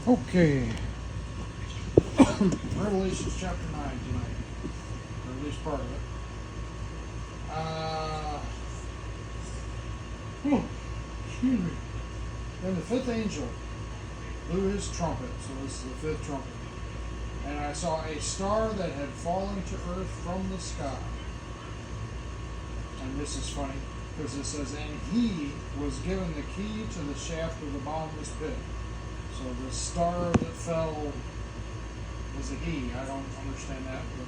Okay. Revelation chapter 9 tonight, or at least part of it. Excuse me. Then the fifth angel blew his trumpet, so this is the fifth trumpet. And I saw a star that had fallen to earth from the sky. And this is funny, because it says, and he was given the key to the shaft of the bottomless pit. So the star that fell was a he. I don't understand that, but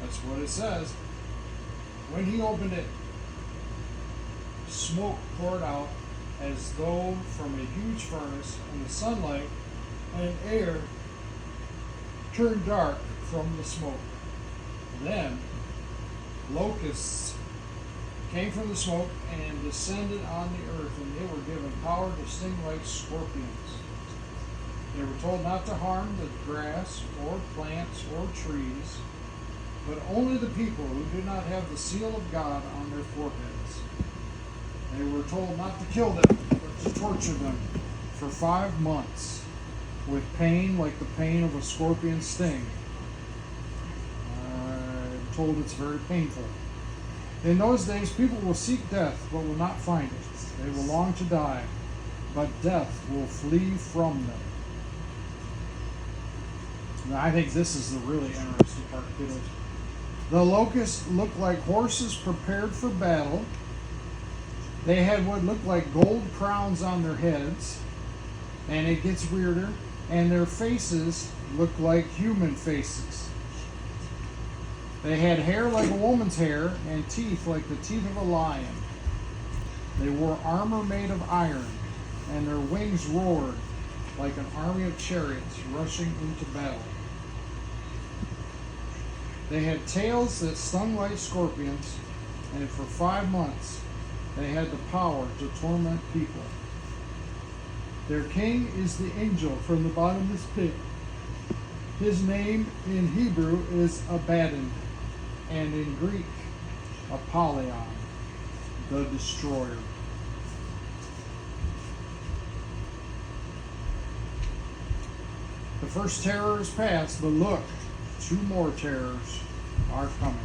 that's what it says. When he opened it, smoke poured out as though from a huge furnace, and the sunlight and air turned dark from the smoke. Then locusts came from the smoke and descended on the earth, and they were given power to sting like scorpions. They were told not to harm the grass or plants or trees, but only the people who did not have the seal of God on their foreheads. They were told not to kill them, but to torture them for 5 months with pain like the pain of a scorpion sting. I'm told it's very painful. In those days, people will seek death, but will not find it. They will long to die, but death will flee from them. Now, I think this is the really interesting part, kiddos. The locusts looked like horses prepared for battle. They had what looked like gold crowns on their heads, and it gets weirder, and their faces looked like human faces. They had hair like a woman's hair and teeth like the teeth of a lion. They wore armor made of iron, and their wings roared like an army of chariots rushing into battle. They had tails that stung like scorpions, and for 5 months they had the power to torment people. Their king is the angel from the bottomless pit. His name in Hebrew is Abaddon, and in Greek, Apollyon, the destroyer. The first terror is past, but look, 2 more terrors are coming.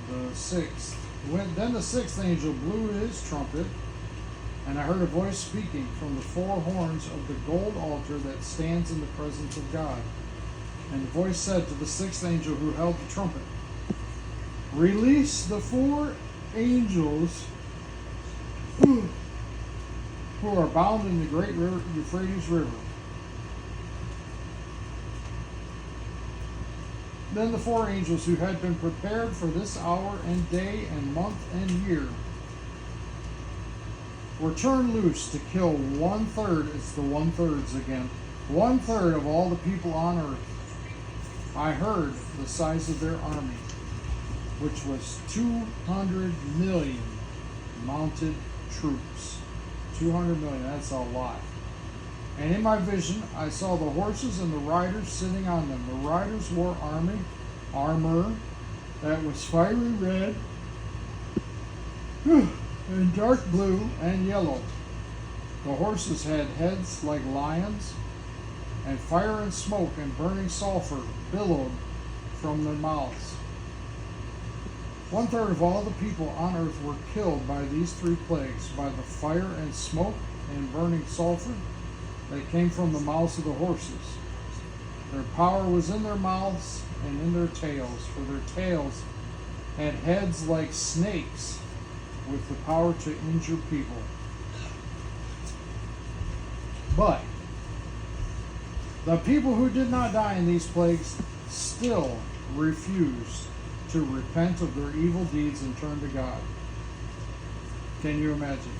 Then the sixth angel blew his trumpet, and I heard a voice speaking from the 4 horns of the gold altar that stands in the presence of God. And the voice said to the sixth angel who held the trumpet, release the 4 angels who are bound in the great river, Euphrates River. Then the 4 angels who had been prepared for this hour and day and month and year were turned loose to kill 1/3, it's the 1/3s again, 1/3 of all the people on earth. I heard the size of their army, which was 200 million mounted troops. 200 million, that's a lot. And in my vision, I saw the horses and the riders sitting on them. The riders wore armor that was fiery red and dark blue and yellow. The horses had heads like lions, and fire and smoke and burning sulfur billowed from their mouths. 1/3 of all the people on earth were killed by these 3 plagues, by the fire and smoke and burning sulfur that came from the mouths of the horses. Their power was in their mouths and in their tails, for their tails had heads like snakes with the power to injure people. But the people who did not die in these plagues still refused to repent of their evil deeds and turn to God. Can you imagine?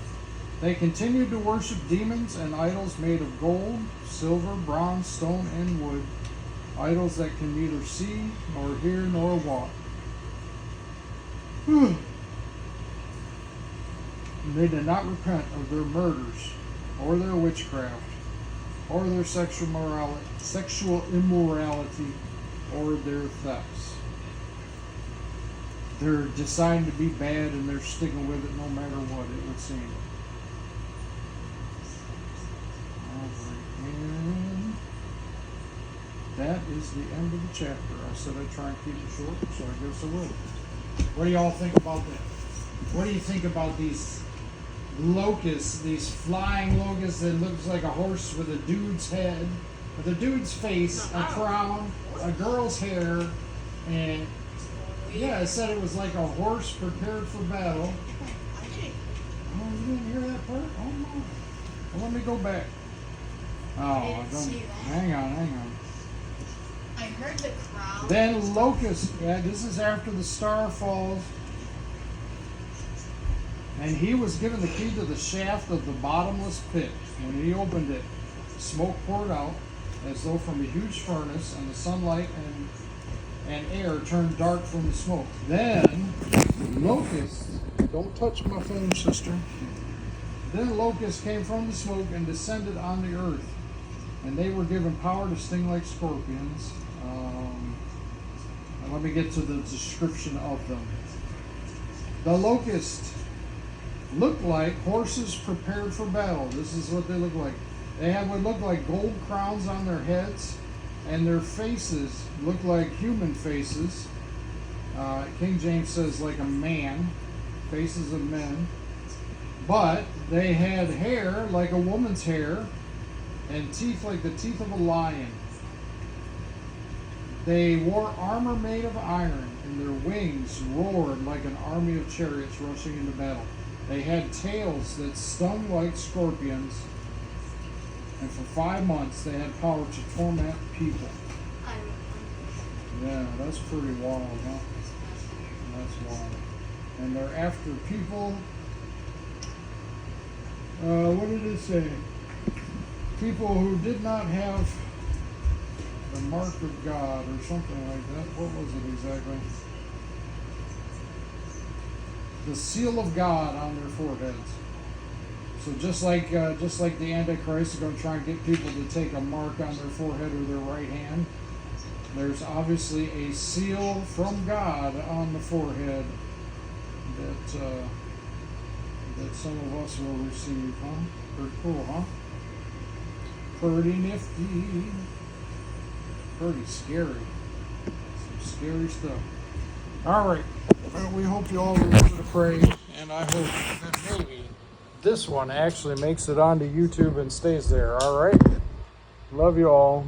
They continued to worship demons and idols made of gold, silver, bronze, stone, and wood, idols that can neither see, nor hear, nor walk. They did not repent of their murders, or their witchcraft, or their sexual immorality, or their thefts. They're deciding to be bad, and they're sticking with it no matter what, it would seem. Over again. is the end of the chapter. I said I'd try and keep it short, so I guess I will. What do y'all think about that? What do you think about these locusts, these flying locusts that looks like a horse with a dude's head, with a dude's face, a crown, a girl's hair, and yeah, I said it was like a horse prepared for battle. Oh, you didn't hear that part? Oh my. Well, let me go back. Oh, don't. Hang on. I heard the crowd. Then locust. Yeah, this is after the star falls. And he was given the key to the shaft of the bottomless pit. When he opened it, smoke poured out as though from a huge furnace, and the sunlight and air turned dark from the smoke. Then locusts. Don't touch my phone, sister. Then locusts came from the smoke and descended on the earth, and they were given power to sting like scorpions. Let me get to the description of them. The locusts looked like horses prepared for battle. This is what they look like. They would look like gold crowns on their heads, and their faces look like human faces. King James says like a man, faces of men. But they had hair like a woman's hair, and teeth like the teeth of a lion. They wore armor made of iron, and their wings roared like an army of chariots rushing into battle. They had tails that stung like scorpions, and for 5 months they had power to torment people. Yeah, that's pretty wild, huh? That's wild. And they're after people. What did it say? People who did not have the mark of God or something like that. What was it exactly? The seal of God on their foreheads. So just like the Antichrist is going to try and get people to take a mark on their forehead or their right hand, there's obviously a seal from God on the forehead that some of us will receive, huh? Pretty cool, huh? Pretty nifty. Pretty scary. Some scary stuff. All right. Well, we hope you all remember to pray, and I hope that maybe this one actually makes it onto YouTube and stays there. All right. Love you all.